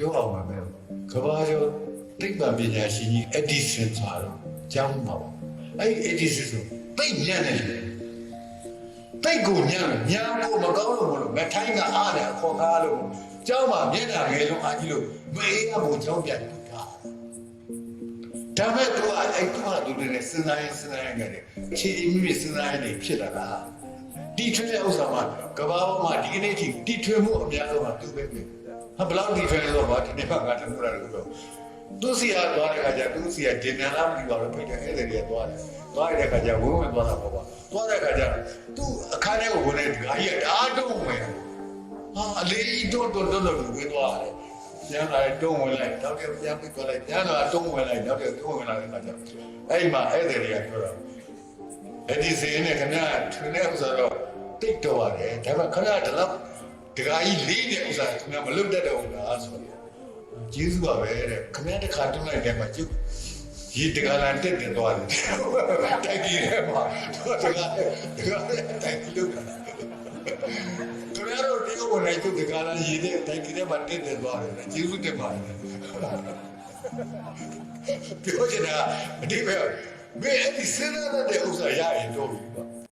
ပြောအောင်ပါမယ်ကဘာကျော်သိပ္ပံပညာရှင်ကြီးအက်ဒီဆင်ဆိုတာကျောင်းမှာပါအဲ့အက်ဒီဆင်ဆိုသိညံ့တယ်တိတ်ကိုညံ့ကိုမကောင်းလို့မလို့မထိုင်းကအားတယ်အခေါ်ကားလို့ကျောင်းမှာမျက်နှာငယ်လုံးအားကြီးလို့မအေးရဘူးကျောင်းပြန်တာဒါမဲ့သူကအဲ့တူတွေနဲ့စဉ်းစားရင်ကြတယ်ခြေအမိမိစဉ်းစားရင်ဖြစ်လာတာတီထွေးတဲ့ဥစ္စာမှာကဘာပေါ်မှာဒီကနေ့ထိတီထွေးမှုအများဆုံးကသူပဲပဲဟာဘလောက်တီထွေးလဲဆိုတော့ဒီနေ့ကငါတမှုလာလို့ပြောသူစီကသွားတဲ့ခါကျသူစီကဒင်နလာမပြီးပါတော့ဖိတ်တယ်အဲ့ဒါကြီးကသွားတဲ့ခါကျဝင်းဝင်သွားတာပေါ့သွားတဲ့ခါကျသူအခါထဲကိုဝင်တဲ့ဒီအကြီးကဓာတ်တုံးဝင်ဟာအလေးတွန်းလို့ဝင်သွားတယ်ပြန်လာတုံးဝင်လိုက်နောက်တစ်ပြန်ပြီးသွားလိုက်ပြန်လာတုံးဝင်လိုက်နောက်တစ်တုံးဝင်လာတဲ့ခါကျအဲ့မှာအဲ့ဒါကြီးကပြောတာအဲ့ဒီစင်းနဲ့ခင်ဗျာထွင်တဲ့ဥစ္စာတော့တိတ်တော်ရတယ်ဒါပေမဲ့ခင်ဗျာဒီလောက်ဒကာကြီးလေးတဲ့ဥစ္စာခင်ဗျာမလွတ်တတ်တော့ဘူးလားဆိုတော့ကျေးဇူးပါပဲတဲ့ခင်ဗျာတစ်ခါတွန်းလိုက်တဲ့မှာကျုပ်ရေတကားလန်တက်တယ်သွားတယ်တိုက်ကြီးထဲမှာတော့တကားတိုက်ကြီးလို့ခင်ဗျားတို့ဒီကိုဝင်ကျုပ်တကားလန်ရေတဲ့တိုက်ကြီးထဲမှာတက်တယ်သွားတယ်ကျေးဇူးတင်ပါတယ်ပြောချင်တာအတိပဲမင်းအဲ့ဒီစဉ်းစားတဲ့ဥစ္စာရရင်တော့ပြီ